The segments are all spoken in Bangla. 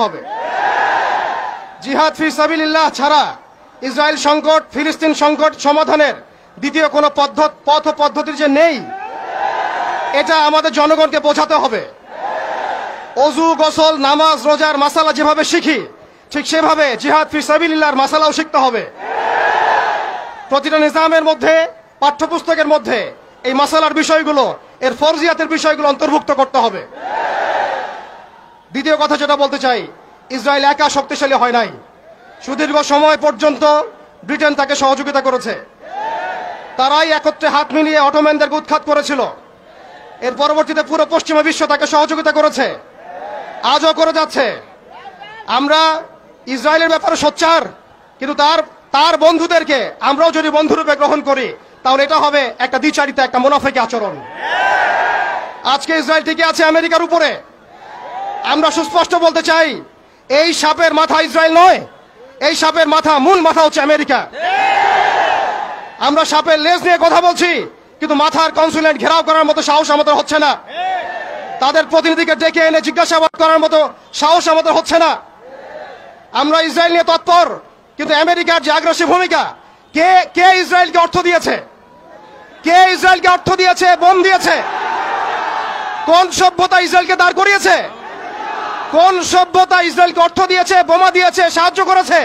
হবে। জিহাদ ফি সাবিলিল্লাহ ছাড়া ইসরায়েল সংকট, ফিলিস্তিন সংকট সমাধানের দ্বিতীয় কোনো পথ ও পদ্ধতি যে নেই, এটা আমাদের জনগণকে বোঝাতে হবে। অজু, গোসল, নামাজ, রোজার মাসালা যেভাবে শিখি, ঠিক সেভাবে জিহাদ ফি সাবিলিল্লাহর মাসালাও শিখতে হবে। প্রতিটা নিজামের মধ্যে, পাঠ্যপুস্তকের মধ্যে এই মাসালার বিষয়গুলো, এর ফরজিয়াতের বিষয়গুলো অন্তর্ভুক্ত করতে হবে। দ্বিতীয় কথা যেটা বলতে চাই, ইসরায়েল একা শক্তিশালী হয় নাই। সুদীর্ঘ সময় পর্যন্ত ব্রিটেন তাকে সহযোগিতা করেছে। তারাই একত্রে হাত মিলিয়ে অটোম্যানদেরকে উৎখাত করেছিল। এর পরবর্তীতে পুরো পশ্চিমা বিশ্ব তাকে সহযোগিতা করেছে, আজও করে যাচ্ছে। আমরা ইসরায়েলের ব্যাপারে সোচ্চার, কিন্তু তার বন্ধুদেরকে আমরাও যদি বন্ধুরূপে গ্রহণ করি, তাহলে এটা হবে একটা দ্বিচারিতা, একটা মুনাফিকি আচরণ। আজকে ইসরায়েল টিকে আছে আমেরিকার উপরে। আমরা সুস্পষ্ট বলতে চাই, এই সাপের মাথা ইসরায়েল নয়, এই সাপের মাথা, মূল মাথা হচ্ছে আমেরিকা। আমরা সাপের লেজ নিয়ে কথা বলছি, কিন্তু মাথার কনসুলেট ঘেরাও করার মতো সাহস আমাদের হচ্ছে না। তাদের প্রতিনিধিকে ডেকে এনে জিজ্ঞাসাবাদ করার মতো সাহস আমাদের হচ্ছে না। আমরা ইসরায়েল নিয়ে তৎপর, কিন্তু আমেরিকার যে আগ্রাসী ভূমিকা, কে ইসরায়েলকে অর্থ দিয়েছে? কে ইসরায়েলকে অর্থ দিয়েছে, বোম দিয়েছে? কোন সভ্যতা ইসরায়েলকে দাঁড় করিয়েছে? কোন সভ্যতা ইসরায়েলকে অর্থ দিয়েছে, বোমা দিয়েছে, সাহায্য করেছে?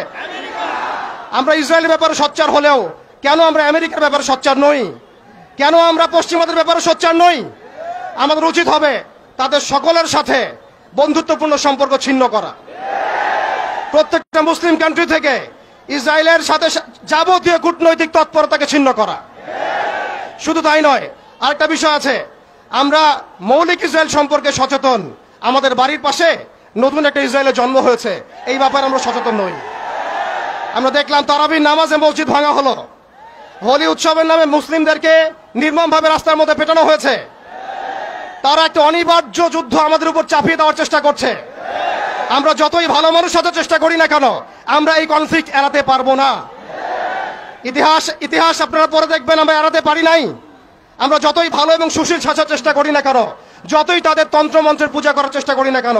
আমরা ইসরায়েলের ব্যাপারে সোচ্চার হলেও কেন আমরা আমেরিকার ব্যাপারে সোচ্চার নই? কেন আমরা পশ্চিমাদের ব্যাপারে সোচ্চার নই? আমাদের উচিত হবে তাদের সকলের সাথে বন্ধুত্বপূর্ণ সম্পর্ক ছিন্ন করা। প্রত্যেকটা মুসলিম কান্ট্রি থেকে ইসরায়েলের সাথে যাবতীয় কূটনৈতিক তৎপরতাকে ছিন্ন করা। শুধু তাই নয়, আরেকটা বিষয় আছে, আমরা মৌলিক ইসরায়েল সম্পর্কে সচেতন। আমাদের বাড়ির পাশে নতুন একটা ইসরায়েলের জন্ম হয়েছে, এই ব্যাপারে আমরা সচেতন নই। আমরা দেখলাম তারাবির নামাজে মসজিদ ভাঙা হলো। হোলি উৎসবের নামে মুসলিমদেরকে নির্মমভাবে রাস্তার মধ্যে পেটানো হয়েছে। তারা একটা অনিবার্য যুদ্ধ আমাদের উপর চাপিয়ে দেওয়ার চেষ্টা করছে। আমরা যতই ভালো মানুষ হতে চেষ্টা করি না কেন, আমরা এই কনফ্লিক্ট এড়াতে পারবো না। ইতিহাস আপনারা পরে দেখবেন আমরা এড়াতে পারি নাই। আমরা যতই ভালো এবং সুশীল সাজার চেষ্টা করি না কেন, যতই তাদের তন্ত্রমন্ত্রের পূজা করার চেষ্টা করি না কেন,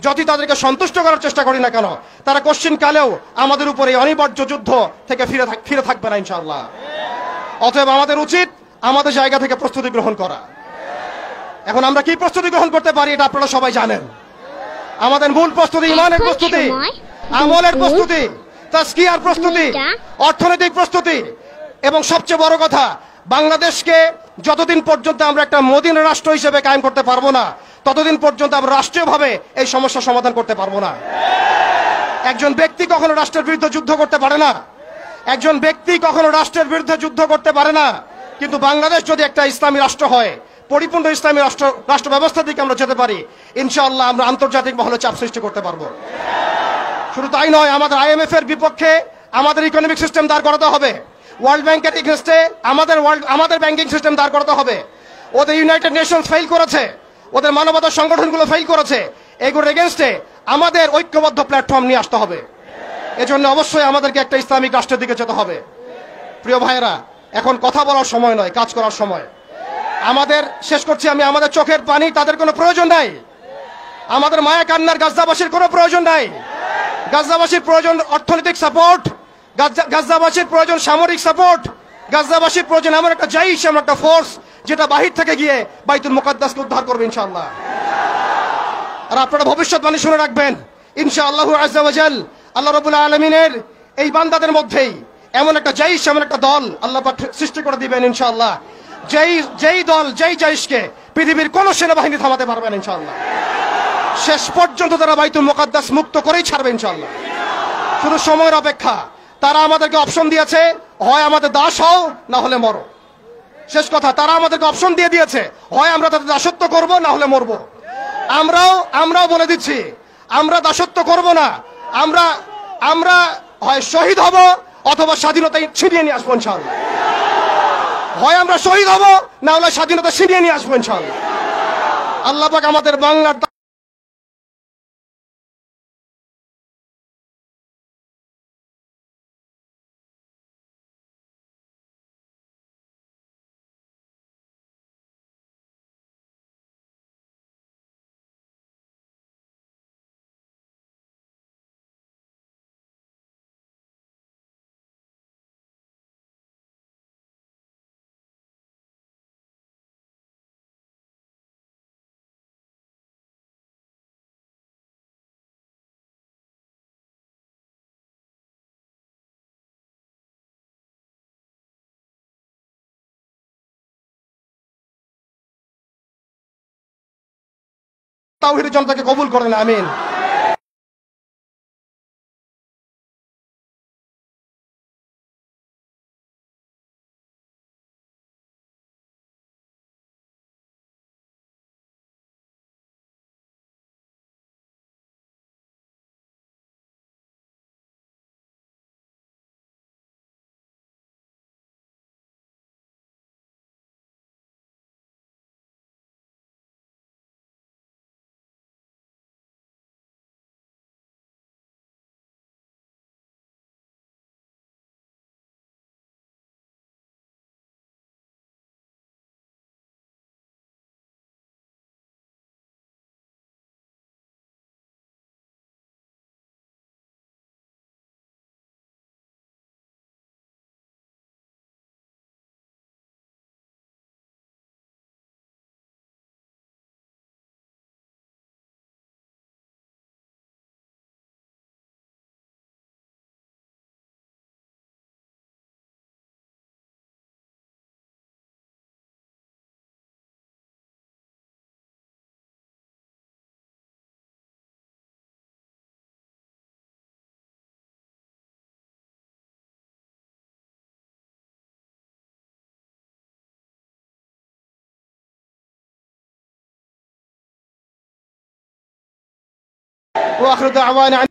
যতই তাদেরকে সন্তুষ্ট করার চেষ্টা করি না কেন, তারা কোশ্চিন কালেও আমাদের উপর এই অনিবার্য যুদ্ধ থেকে ফিরে থাকবে না ইনশাআল্লাহ। অতএব আমাদের উচিত আমাদের জায়গা থেকে প্রস্তুতি গ্রহণ করা। এখন আমরা কি প্রস্তুতি গ্রহণ করতে পারি এটা আপনারা সবাই জানেন। আমাদের মূল প্রস্তুতি ইমানের প্রস্তুতি, আমলের প্রস্তুতি, তাজকিয়ার প্রস্তুতি, অর্থনৈতিক প্রস্তুতি, এবং সবচেয়ে বড় কথা, বাংলাদেশকে যতদিন পর্যন্ত আমরা একটা মদিনা রাষ্ট্র হিসেবে কায়েম করতে পারবো না, ততদিন পর্যন্ত আমরা রাষ্ট্রীয়ভাবে এই সমস্যা সমাধান করতে পারবো না। একজন ব্যক্তি কখনো রাষ্ট্রের বিরুদ্ধে যুদ্ধ করতে পারে না, একজন ব্যক্তি কখনো রাষ্ট্রের বিরুদ্ধে যুদ্ধ করতে পারে না। কিন্তু বাংলাদেশ যদি একটা ইসলামী রাষ্ট্র হয়, পরিপূর্ণ ইসলামী রাষ্ট্র ব্যবস্থা দিকে আমরা যেতে পারি, ইনশাআল্লাহ আমরা আন্তর্জাতিক মহলে চাপ সৃষ্টি করতে পারবো। শুধু তাই নয়, আমাদের IMF এর বিপক্ষে আমাদের ইকোনমিক সিস্টেম দাঁড় করাতে হবে। ওয়ার্ল্ড ব্যাংকের এগেইনস্টে আমাদের ব্যাংকিং সিস্টেম দাঁড় করাতে হবে। ওদের ইউনাইটেড নেশনস ফেল করেছে, ওদের মানবতা সংগঠনগুলো ফেল করেছে। এগুলোর এগেইনস্টে আমাদের ঐক্যবদ্ধ প্ল্যাটফর্ম নিয়ে আসতে হবে। এজন্য অবশ্যই আমাদেরকে একটা ইসলামিক রাষ্ট্রের দিকে যেতে হবে। প্রিয় ভাইয়েরা, এখন কথা বলার সময় নয়, কাজ করার সময়। আমাদের, শেষ করছি আমি, আমাদের চোখের পানি তাদের কোনো প্রয়োজন নাই। আমাদের মায়া কান্নার গাজাবাসীর কোনো প্রয়োজন নাই। গাজাবাসীর প্রয়োজন অর্থনৈতিক সাপোর্ট, গাজাবাসীর প্রয়োজন সামরিক সাপোর্ট, গাজাবাসীর প্রয়োজন এমন একটা জাইশ, এমন একটা ফোর্স যেটা বাহির থেকে গিয়ে বাইতুল মুকাদ্দাসকে উদ্ধার করবে ইনশাআল্লাহ। আর আপনারা ভবিষ্যৎবাণী শুনে রাখবেন, ইনশাআল্লাহ আযজা ওয়া জাল, আল্লাহ রাব্বুল আলামিনের এই বান্দাদের মধ্যেই এমন একটা জাইশ, এমন একটা দল আল্লাহ পাক সৃষ্টি করে দিবেন ইনশাআল্লাহ, যেই দল, যেই জাইশকে পৃথিবীর কোন সেনাবাহিনী থামাতে পারবে না ইনশাআল্লাহ। শেষ পর্যন্ত তারা বাইতুল মুকাদ্দাস মুক্ত করেই ছাড়বে ইনশাআল্লাহ। শুধু সময়ের অপেক্ষা। তারা আমাদেরকে অপশন দিয়েছে, হয় আমাদের দাস হও, না হলে মরো। শেষ কথা, তারা আমাদেরকে অপশন দিয়ে দিয়েছে, হয় আমরা তাদের দাসত্ব করব, না হলে মরবো। আমরাও বলে দিচ্ছি, আমরা দাসত্ব করব না। আমরা হয় শহীদ হব, অথবা স্বাধীনতা ছিনিয়ে নিয়ে আসবো ইনশাআল্লাহ। হয় আমরা শহীদ হব, না হলে স্বাধীনতা ছিনিয়ে নিয়ে আসবো ইনশাআল্লাহ। আল্লাহ পাক আমাদের বাংলার তাওহীদের জনতাকে কবুল করেন, আমিন। ওয়া আখিরু দাওয়ানা